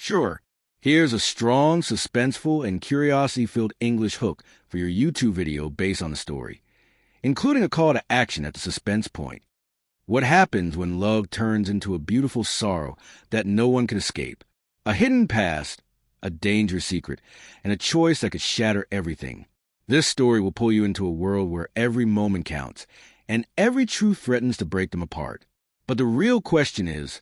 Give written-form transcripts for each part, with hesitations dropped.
Sure. Here's a strong, suspenseful, and curiosity-filled English hook for your YouTube video based on the story, including a call to action at the suspense point. What happens when love turns into a beautiful sorrow that no one can escape? A hidden past, a dangerous secret, and a choice that could shatter everything. This story will pull you into a world where every moment counts, and every truth threatens to break them apart. But the real question is,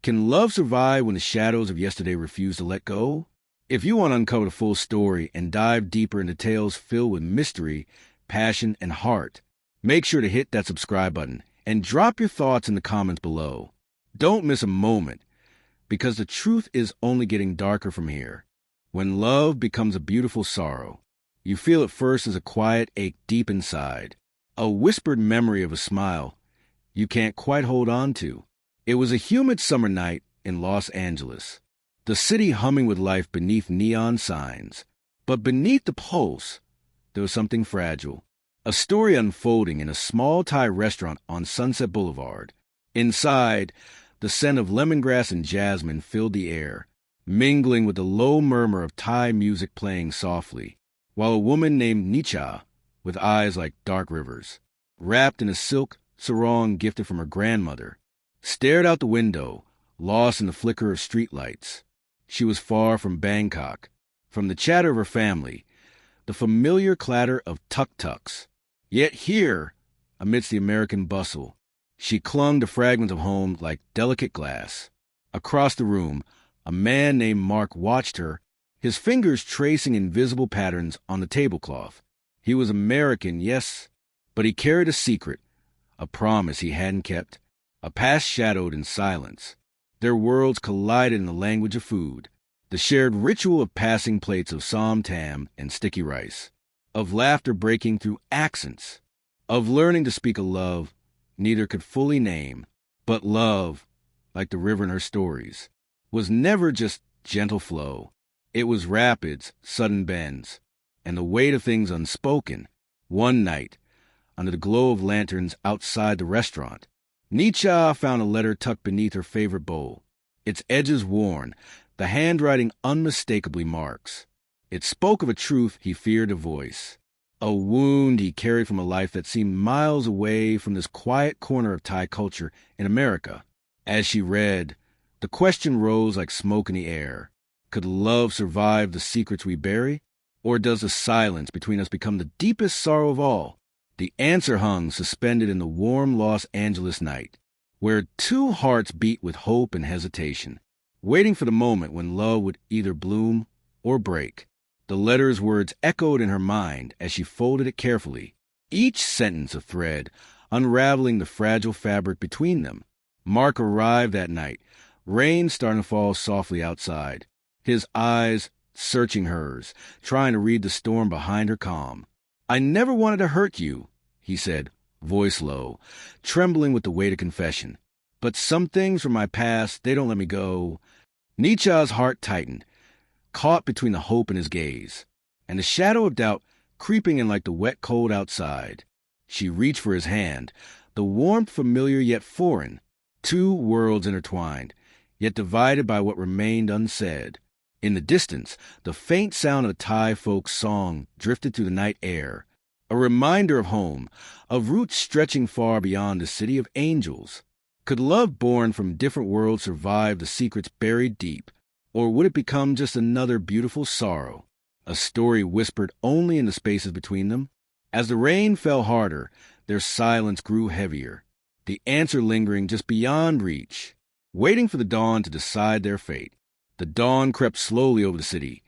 can love survive when the shadows of yesterday refuse to let go? If you want to uncover the full story and dive deeper into tales filled with mystery, passion, and heart, make sure to hit that subscribe button and drop your thoughts in the comments below. Don't miss a moment, because the truth is only getting darker from here. When love becomes a beautiful sorrow, you feel it first as a quiet ache deep inside, a whispered memory of a smile you can't quite hold on to. It was a humid summer night in Los Angeles, the city humming with life beneath neon signs. But beneath the pulse, there was something fragile, a story unfolding in a small Thai restaurant on Sunset Boulevard. Inside, the scent of lemongrass and jasmine filled the air, mingling with the low murmur of Thai music playing softly, while a woman named Nicha, with eyes like dark rivers, wrapped in a silk sarong gifted from her grandmother, stared out the window, lost in the flicker of streetlights. She was far from Bangkok, from the chatter of her family, the familiar clatter of tuk-tuks. Yet here, amidst the American bustle, she clung to fragments of home like delicate glass. Across the room, a man named Mark watched her, his fingers tracing invisible patterns on the tablecloth. He was American, yes, but he carried a secret, a promise he hadn't kept, a past shadowed in silence. Their worlds collided in the language of food, the shared ritual of passing plates of som tam and sticky rice, of laughter breaking through accents, of learning to speak a love neither could fully name. But love, like the river in her stories, was never just gentle flow. It was rapids, sudden bends, and the weight of things unspoken. One night, under the glow of lanterns outside the restaurant, Nicha found a letter tucked beneath her favorite bowl, its edges worn, the handwriting unmistakably Mark's. It spoke of a truth he feared to voice, a wound he carried from a life that seemed miles away from this quiet corner of Thai culture in America. As she read, the question rose like smoke in the air. Could love survive the secrets we bury? Or does the silence between us become the deepest sorrow of all? The answer hung suspended in the warm Los Angeles night, where two hearts beat with hope and hesitation, waiting for the moment when love would either bloom or break. The letter's words echoed in her mind as she folded it carefully, each sentence a thread, unraveling the fragile fabric between them. Mark arrived that night, rain starting to fall softly outside, his eyes searching hers, trying to read the storm behind her calm. "I never wanted to hurt you," he said, voice low, trembling with the weight of confession. "But some things from my past, they don't let me go." Nicha's heart tightened, caught between the hope in his gaze, and the shadow of doubt creeping in like the wet cold outside. She reached for his hand, the warmth familiar yet foreign, two worlds intertwined, yet divided by what remained unsaid. In the distance, the faint sound of a Thai folk song drifted through the night air, a reminder of home, of roots stretching far beyond the city of angels. Could love born from different worlds survive the secrets buried deep, or would it become just another beautiful sorrow, a story whispered only in the spaces between them? As the rain fell harder, their silence grew heavier, the answer lingering just beyond reach, waiting for the dawn to decide their fate. The dawn crept slowly over the city,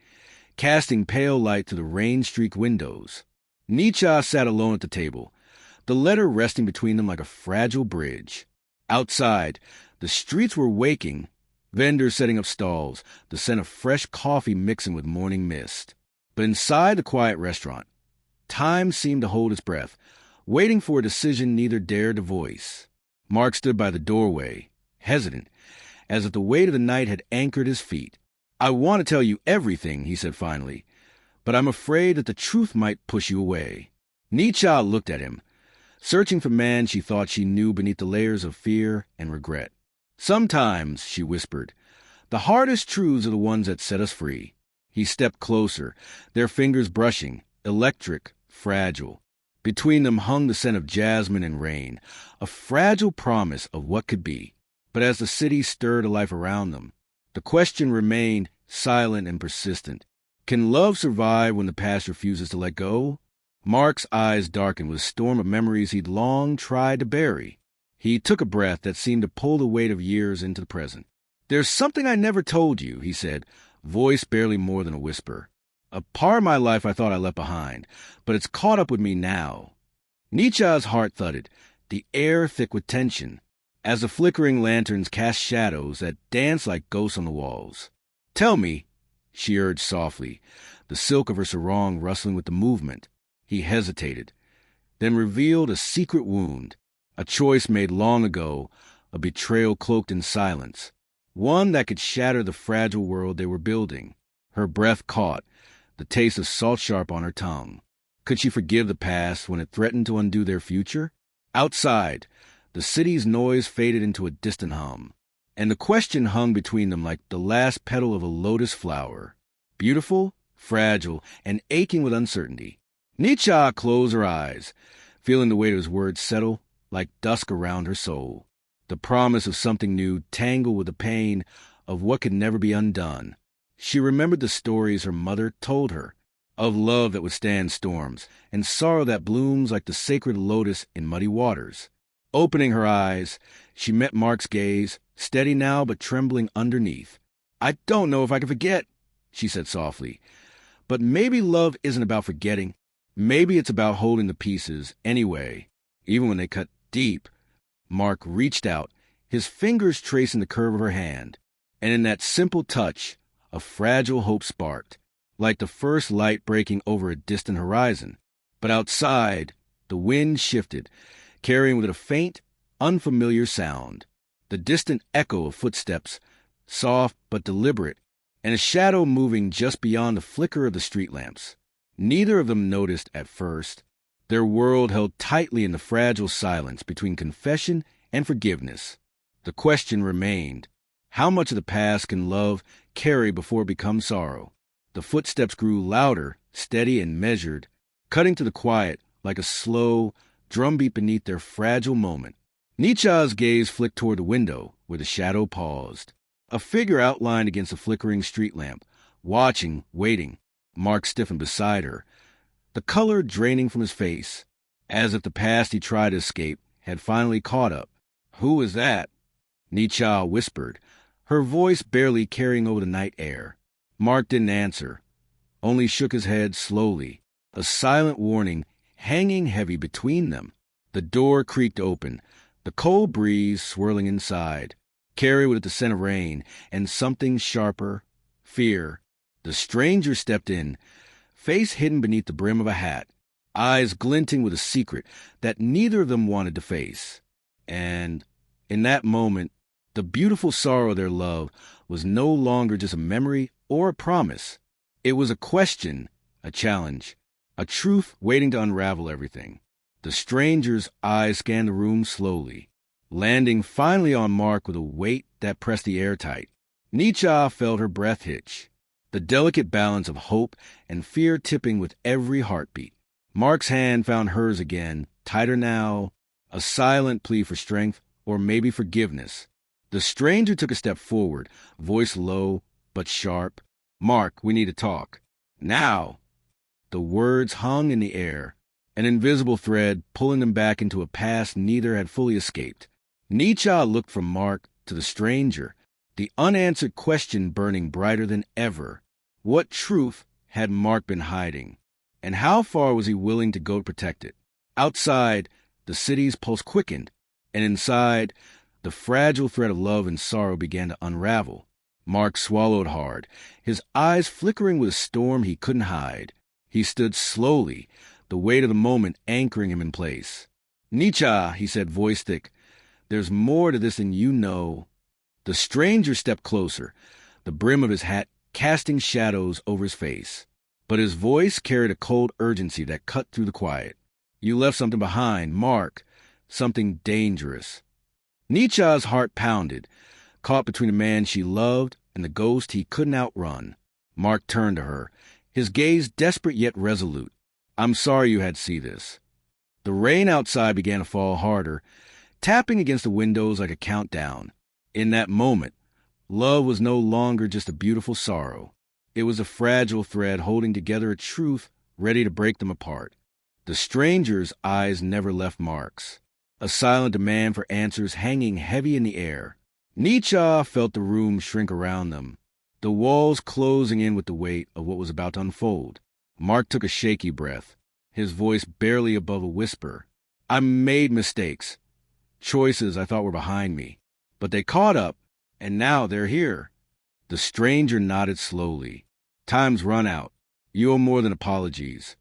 casting pale light through the rain-streaked windows. Nicha sat alone at the table, the letter resting between them like a fragile bridge. Outside, the streets were waking, vendors setting up stalls, the scent of fresh coffee mixing with morning mist. But inside the quiet restaurant, time seemed to hold its breath, waiting for a decision neither dared to voice. Mark stood by the doorway, hesitant, as if the weight of the night had anchored his feet. "I want to tell you everything," he said finally, "but I'm afraid that the truth might push you away." Nicha looked at him, searching for man she thought she knew beneath the layers of fear and regret. "Sometimes," she whispered, The hardest truths are the ones that set us free. He stepped closer, their fingers brushing, electric, fragile. Between them hung the scent of jasmine and rain, a fragile promise of what could be. But as the city stirred to life around them, the question remained silent and persistent. Can love survive when the past refuses to let go? Mark's eyes darkened with a storm of memories he'd long tried to bury. He took a breath that seemed to pull the weight of years into the present. "There's something I never told you," he said, voice barely more than a whisper. "A part of my life I thought I left behind, but it's caught up with me now." Nicha's heart thudded, the air thick with tension, as the flickering lanterns cast shadows that danced like ghosts on the walls. "Tell me," she urged softly, the silk of her sarong rustling with the movement. He hesitated, then revealed a secret wound, a choice made long ago, a betrayal cloaked in silence, one that could shatter the fragile world they were building. Her breath caught, the taste of salt sharp on her tongue. Could she forgive the past when it threatened to undo their future? Outside, the city's noise faded into a distant hum, and the question hung between them like the last petal of a lotus flower, beautiful, fragile, and aching with uncertainty. Nicha closed her eyes, feeling the weight of his words settle like dusk around her soul. The promise of something new tangled with the pain of what could never be undone. She remembered the stories her mother told her, of love that would stand storms, and sorrow that blooms like the sacred lotus in muddy waters. Opening her eyes, she met Mark's gaze, steady now but trembling underneath. "I don't know if I can forget," she said softly. "But maybe love isn't about forgetting. Maybe it's about holding the pieces anyway, even when they cut deep." Mark reached out, his fingers tracing the curve of her hand, and in that simple touch, a fragile hope sparked, like the first light breaking over a distant horizon. But outside, the wind shifted, carrying with it a faint, unfamiliar sound, the distant echo of footsteps, soft but deliberate, and a shadow moving just beyond the flicker of the street lamps. Neither of them noticed at first. Their world held tightly in the fragile silence between confession and forgiveness. The question remained, how much of the past can love carry before it becomes sorrow? The footsteps grew louder, steady and measured, cutting to the quiet like a slow drumbeat beneath their fragile moment. Nicha's gaze flicked toward the window, where the shadow paused. A figure outlined against a flickering street lamp, watching, waiting. Mark stiffened beside her, the color draining from his face, as if the past he tried to escape had finally caught up. "Who is that?" Nicha whispered, her voice barely carrying over the night air. Mark didn't answer, only shook his head slowly, a silent warning hanging heavy between them. The door creaked open, the cold breeze swirling inside, carried with it the scent of rain and something sharper, fear. The stranger stepped in, face hidden beneath the brim of a hat, eyes glinting with a secret that neither of them wanted to face. And in that moment, the beautiful sorrow of their love was no longer just a memory or a promise. It was a question, a challenge, a truth waiting to unravel everything. The stranger's eyes scanned the room slowly, landing finally on Mark with a weight that pressed the air tight. Nicha felt her breath hitch, the delicate balance of hope and fear tipping with every heartbeat. Mark's hand found hers again, tighter now, a silent plea for strength or maybe forgiveness. The stranger took a step forward, voice low but sharp. "Mark, we need to talk. Now." The words hung in the air, an invisible thread pulling them back into a past neither had fully escaped. Nicha looked from Mark to the stranger, the unanswered question burning brighter than ever. What truth had Mark been hiding? And how far was he willing to go to protect it? Outside, the city's pulse quickened, and inside, the fragile thread of love and sorrow began to unravel. Mark swallowed hard, his eyes flickering with a storm he couldn't hide. He stood slowly, the weight of the moment anchoring him in place. "Nicha," he said, voice thick, "there's more to this than you know." The stranger stepped closer, the brim of his hat casting shadows over his face. But his voice carried a cold urgency that cut through the quiet. "You left something behind, Mark, something dangerous." Nicha's heart pounded, caught between a man she loved and and the ghost he couldn't outrun. Mark turned to her, his gaze desperate yet resolute. "I'm sorry you had to see this." The rain outside began to fall harder, tapping against the windows like a countdown. In that moment, love was no longer just a beautiful sorrow. It was a fragile thread holding together a truth ready to break them apart. The stranger's eyes never left Mark's, a silent demand for answers hanging heavy in the air. Nicha felt the room shrink around them, the walls closing in with the weight of what was about to unfold. Mark took a shaky breath, his voice barely above a whisper. "I made mistakes, choices I thought were behind me, but they caught up, and now they're here." The stranger nodded slowly. "Time's run out. You owe more than apologies."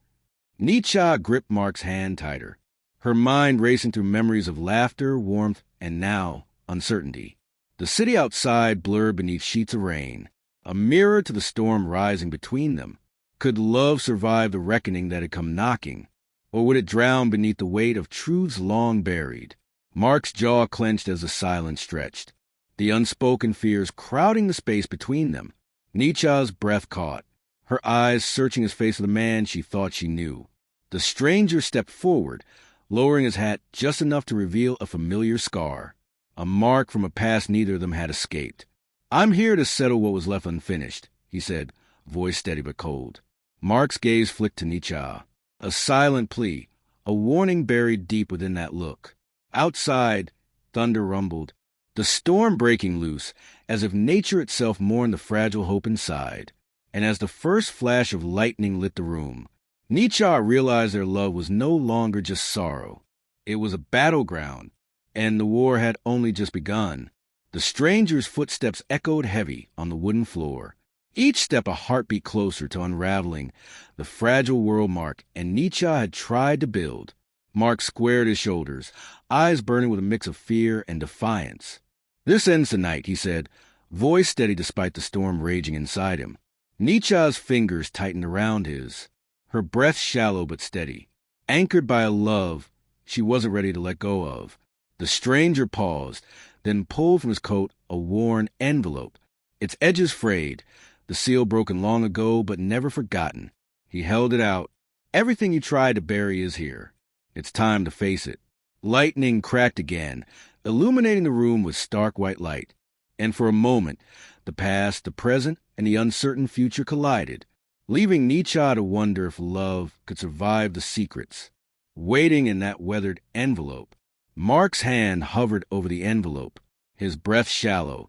Nicha gripped Mark's hand tighter, her mind racing through memories of laughter, warmth, and now uncertainty. The city outside blurred beneath sheets of rain, a mirror to the storm rising between them. Could love survive the reckoning that had come knocking, or would it drown beneath the weight of truths long buried? Mark's jaw clenched as the silence stretched, the unspoken fears crowding the space between them. Nicha's breath caught, her eyes searching his face with a man she thought she knew. The stranger stepped forward, lowering his hat just enough to reveal a familiar scar, a mark from a past neither of them had escaped. "I'm here to settle what was left unfinished," he said, voice steady but cold. Mark's gaze flicked to Nicha, a silent plea, a warning buried deep within that look. Outside, thunder rumbled, the storm breaking loose, as if nature itself mourned the fragile hope inside. And as the first flash of lightning lit the room, Nicha realized their love was no longer just sorrow. It was a battleground, and the war had only just begun. The stranger's footsteps echoed heavy on the wooden floor, each step a heartbeat closer to unraveling the fragile world Mark and Nicha had tried to build. Mark squared his shoulders, eyes burning with a mix of fear and defiance. "This ends tonight," he said, voice steady despite the storm raging inside him. Nicha's fingers tightened around his, her breath shallow but steady, anchored by a love she wasn't ready to let go of. The stranger paused, then pulled from his coat a worn envelope, its edges frayed, the seal broken long ago but never forgotten. He held it out. "Everything you tried to bury is here. It's time to face it." Lightning cracked again, illuminating the room with stark white light. And for a moment, the past, the present, and the uncertain future collided, leaving Nicha to wonder if love could survive the secrets waiting in that weathered envelope. Mark's hand hovered over the envelope, his breath shallow,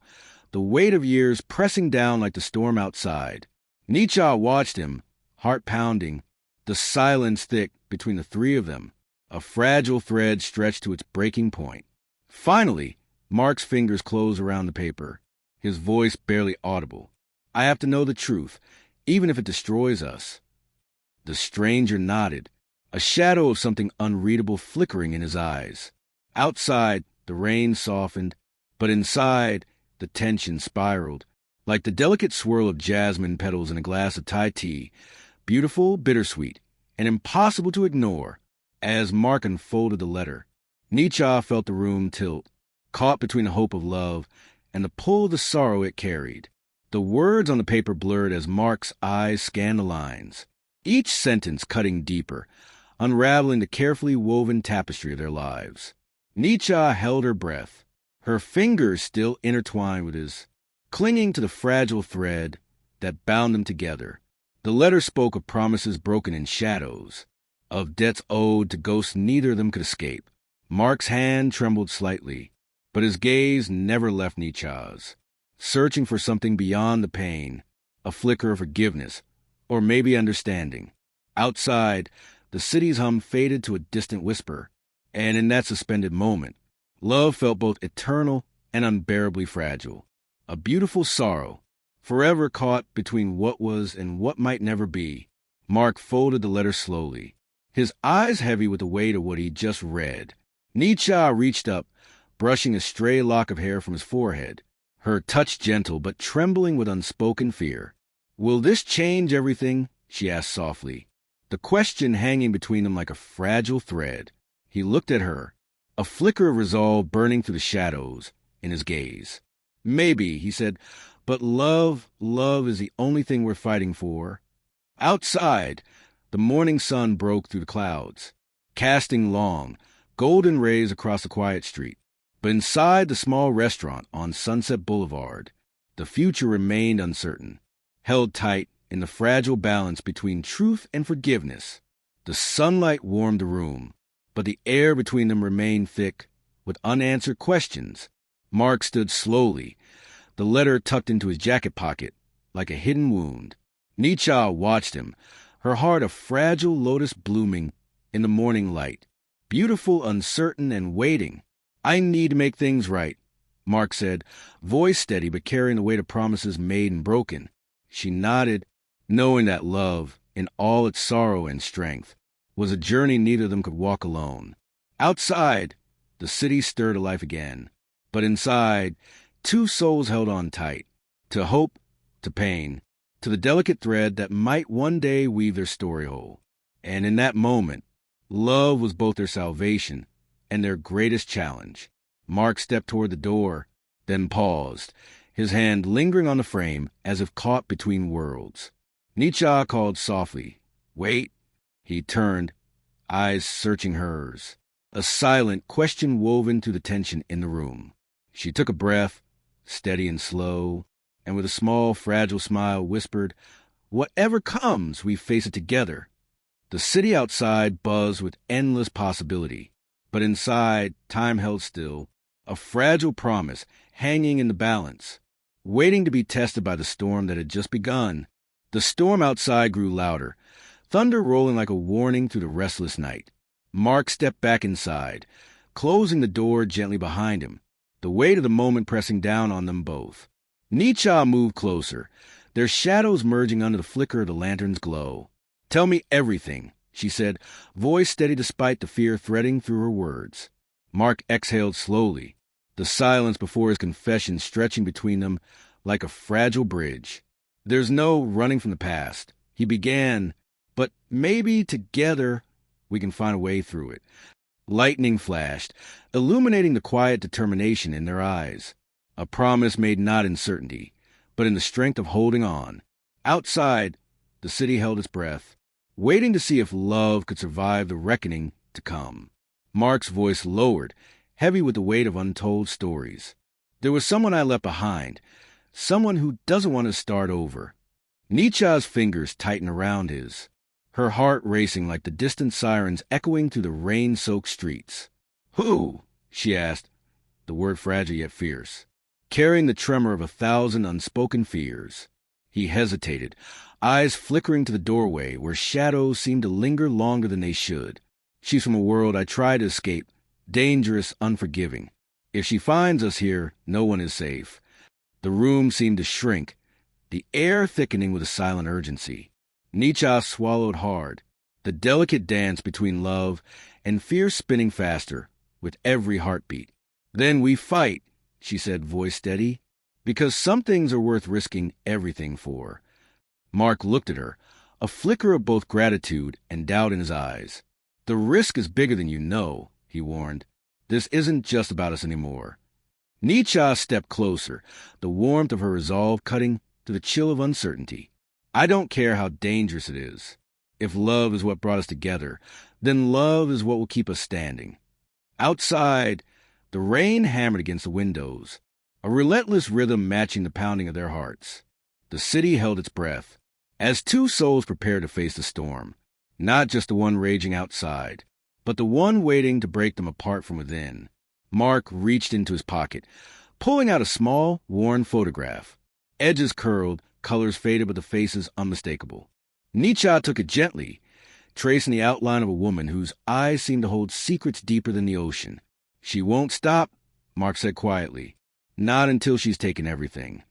the weight of years pressing down like the storm outside. Nicha watched him, heart pounding, the silence thick between the three of them, a fragile thread stretched to its breaking point. Finally, Mark's fingers closed around the paper, his voice barely audible. "I have to know the truth, even if it destroys us." The stranger nodded, a shadow of something unreadable flickering in his eyes. Outside, the rain softened, but inside, the tension spiraled, like the delicate swirl of jasmine petals in a glass of Thai tea, beautiful, bittersweet, and impossible to ignore. As Mark unfolded the letter, Nicha felt the room tilt, caught between the hope of love and the pull of the sorrow it carried. The words on the paper blurred as Mark's eyes scanned the lines, each sentence cutting deeper, unraveling the carefully woven tapestry of their lives. Nicha held her breath, her fingers still intertwined with his, clinging to the fragile thread that bound them together. The letter spoke of promises broken in shadows, of debts owed to ghosts neither of them could escape. Mark's hand trembled slightly, but his gaze never left Nicha's, searching for something beyond the pain, a flicker of forgiveness, or maybe understanding. Outside, the city's hum faded to a distant whisper, and in that suspended moment, love felt both eternal and unbearably fragile. A beautiful sorrow, forever caught between what was and what might never be. Mark folded the letter slowly, his eyes heavy with the weight of what he'd just read. Nicha reached up, brushing a stray lock of hair from his forehead, her touch gentle but trembling with unspoken fear. "Will this change everything?" she asked softly, the question hanging between them like a fragile thread. He looked at her, a flicker of resolve burning through the shadows in his gaze. "Maybe," he said, But love is the only thing we're fighting for. Outside, the morning sun broke through the clouds, casting long, golden rays across the quiet street. But inside the small restaurant on Sunset Boulevard, the future remained uncertain, held tight in the fragile balance between truth and forgiveness. The sunlight warmed the room, but the air between them remained thick with unanswered questions. Mark stood slowly, the letter tucked into his jacket pocket like a hidden wound. Nicha watched him, her heart a fragile lotus blooming in the morning light, beautiful, uncertain, and waiting. "I need to make things right," Mark said, voice steady but carrying the weight of promises made and broken. She nodded, knowing that love, in all its sorrow and strength, was a journey neither of them could walk alone. Outside, the city stirred to life again. But inside, two souls held on tight, to hope, to pain, to the delicate thread that might one day weave their story whole. And in that moment, love was both their salvation and their greatest challenge. Mark stepped toward the door, then paused, his hand lingering on the frame as if caught between worlds. Nicha called softly, "Wait." He turned, eyes searching hers, a silent question woven through the tension in the room. She took a breath, steady and slow, and with a small, fragile smile whispered, "Whatever comes, we face it together." The city outside buzzed with endless possibility, but inside, time held still, a fragile promise hanging in the balance, waiting to be tested by the storm that had just begun. The storm outside grew louder, thunder rolling like a warning through the restless night. Mark stepped back inside, closing the door gently behind him, the weight of the moment pressing down on them both. Nicha moved closer, their shadows merging under the flicker of the lantern's glow. "Tell me everything," she said, voice steady despite the fear threading through her words. Mark exhaled slowly, the silence before his confession stretching between them like a fragile bridge. "There's no running from the past," he began, "but maybe together we can find a way through it." Lightning flashed, illuminating the quiet determination in their eyes. A promise made not in certainty, but in the strength of holding on. Outside, the city held its breath, waiting to see if love could survive the reckoning to come. Mark's voice lowered, heavy with the weight of untold stories. "There was someone I left behind, someone who doesn't want to start over." Nicha's fingers tightened around his, her heart racing like the distant sirens echoing through the rain-soaked streets. "Who?" she asked, the word fragile yet fierce, carrying the tremor of 1,000 unspoken fears. He hesitated, eyes flickering to the doorway where shadows seemed to linger longer than they should. "She's from a world I try to escape, dangerous, unforgiving. If she finds us here, no one is safe." The room seemed to shrink, the air thickening with a silent urgency. Nicha swallowed hard, the delicate dance between love and fear spinning faster with every heartbeat. "Then we fight," she said, voice steady, "because some things are worth risking everything for." Mark looked at her, a flicker of both gratitude and doubt in his eyes. "The risk is bigger than you know," he warned. "This isn't just about us anymore." Nicha stepped closer, the warmth of her resolve cutting through the chill of uncertainty. "I don't care how dangerous it is. If love is what brought us together, then love is what will keep us standing." Outside, the rain hammered against the windows, a relentless rhythm matching the pounding of their hearts. The city held its breath, as two souls prepared to face the storm, not just the one raging outside, but the one waiting to break them apart from within. Mark reached into his pocket, pulling out a small, worn photograph. Edges curled, colors faded, but the faces unmistakable. Nicha took it gently, tracing the outline of a woman whose eyes seemed to hold secrets deeper than the ocean. "She won't stop," Mark said quietly. "Not until she's taken everything."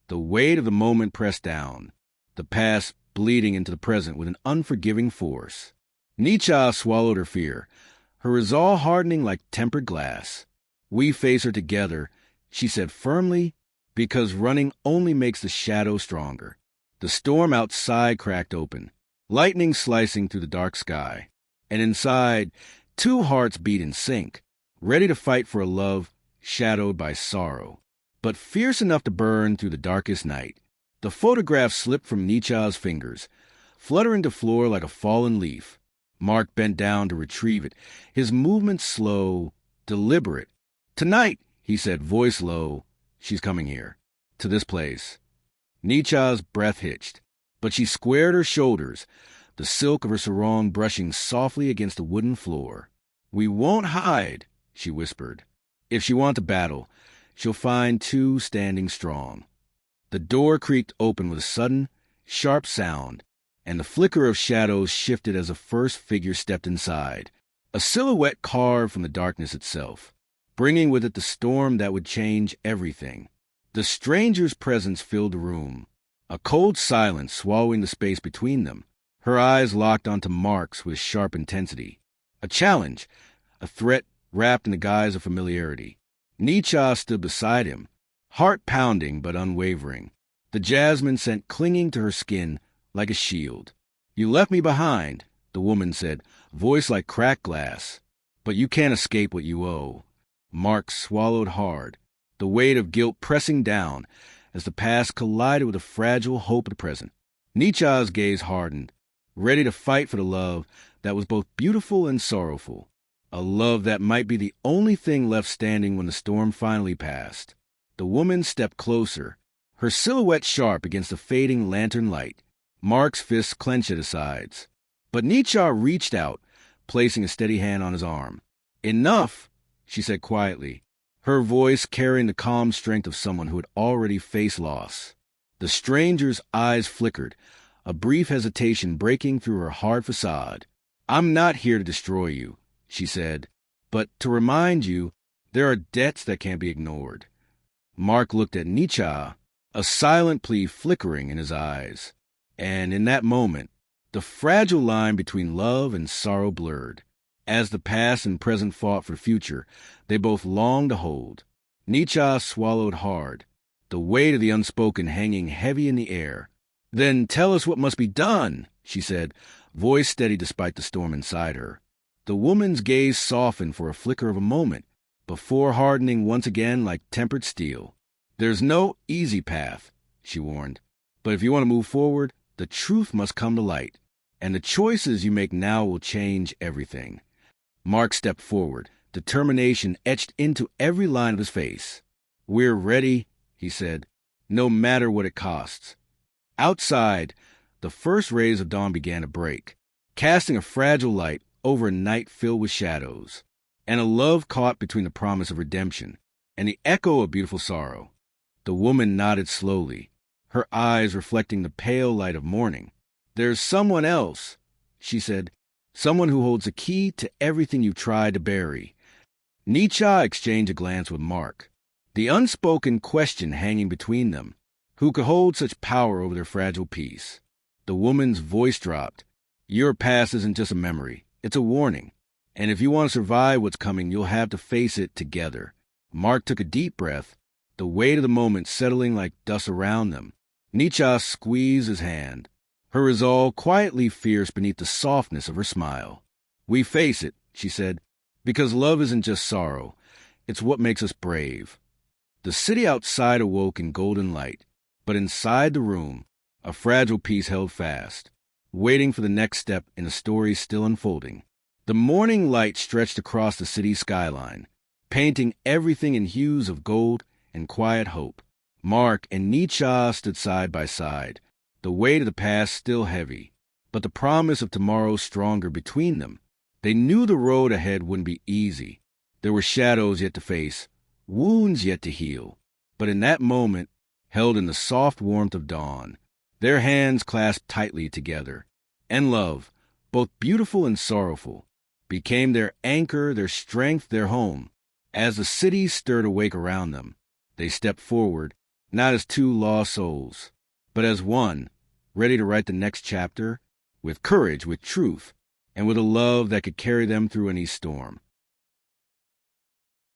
The weight of the moment pressed down, the past bleeding into the present with an unforgiving force. Nicha swallowed her fear, her resolve hardening like tempered glass. "We face her together," she said firmly, "because running only makes the shadow stronger." The storm outside cracked open, lightning slicing through the dark sky, and inside, two hearts beat in sync, ready to fight for a love shadowed by sorrow. but fierce enough to burn through the darkest night. The photograph slipped from Nicha's fingers, fluttering to the floor like a fallen leaf. Mark bent down to retrieve it, his movements slow, deliberate. "Tonight," he said, voice low, "she's coming here, to this place." Nicha's breath hitched, but she squared her shoulders, the silk of her sarong brushing softly against the wooden floor. "We won't hide," she whispered. "If she wants a battle, she'll find two standing strong." The door creaked open with a sudden, sharp sound, and the flicker of shadows shifted as the first figure stepped inside, a silhouette carved from the darkness itself, bringing with it the storm that would change everything. The stranger's presence filled the room, a cold silence swallowing the space between them. Her eyes locked onto Mark's with sharp intensity. A challenge, a threat wrapped in the guise of familiarity. Nicha stood beside him, heart pounding but unwavering, the jasmine scent clinging to her skin like a shield. "You left me behind," the woman said, voice like cracked glass. "But you can't escape what you owe." Mark swallowed hard, the weight of guilt pressing down as the past collided with the fragile hope of the present. Nicha's gaze hardened, ready to fight for the love that was both beautiful and sorrowful, a love that might be the only thing left standing when the storm finally passed. The woman stepped closer, her silhouette sharp against the fading lantern light. Mark's fists clenched at his sides. But Nicha reached out, placing a steady hand on his arm. "Enough," she said quietly, her voice carrying the calm strength of someone who had already faced loss. The stranger's eyes flickered, a brief hesitation breaking through her hard facade. "I'm not here to destroy you," she said, "but to remind you there are debts that can't be ignored." Mark looked at Nicha, a silent plea flickering in his eyes. And in that moment, the fragile line between love and sorrow blurred. As the past and present fought for the future, they both longed to hold. Nicha swallowed hard, the weight of the unspoken hanging heavy in the air. "Then tell us what must be done," she said, voice steady despite the storm inside her. The woman's gaze softened for a flicker of a moment, before hardening once again like tempered steel. "There's no easy path," she warned. "But if you want to move forward, the truth must come to light, and the choices you make now will change everything." Mark stepped forward, determination etched into every line of his face. "We're ready," he said, "no matter what it costs." Outside, the first rays of dawn began to break, casting a fragile light over a night filled with shadows, and a love caught between the promise of redemption and the echo of beautiful sorrow. The woman nodded slowly, her eyes reflecting the pale light of morning. "There's someone else," she said, "someone who holds the key to everything you've tried to bury." Nicha exchanged a glance with Mark, the unspoken question hanging between them. Who could hold such power over their fragile peace? The woman's voice dropped. "Your past isn't just a memory, it's a warning. And if you want to survive what's coming, you'll have to face it together." Mark took a deep breath, the weight of the moment settling like dust around them. Nicha squeezed his hand, her resolve quietly fierce beneath the softness of her smile. "We face it," she said, "because love isn't just sorrow. It's what makes us brave." The city outside awoke in golden light, but inside the room, a fragile peace held fast, waiting for the next step in a story still unfolding. The morning light stretched across the city's skyline, painting everything in hues of gold and quiet hope. Mark and Nicha stood side by side, the weight of the past still heavy, but the promise of tomorrow stronger between them. They knew the road ahead wouldn't be easy. There were shadows yet to face, wounds yet to heal. But in that moment, held in the soft warmth of dawn, their hands clasped tightly together, and love, both beautiful and sorrowful, became their anchor, their strength, their home. As the city stirred awake around them, they stepped forward, not as two lost souls, but as one, ready to write the next chapter, with courage, with truth, and with a love that could carry them through any storm.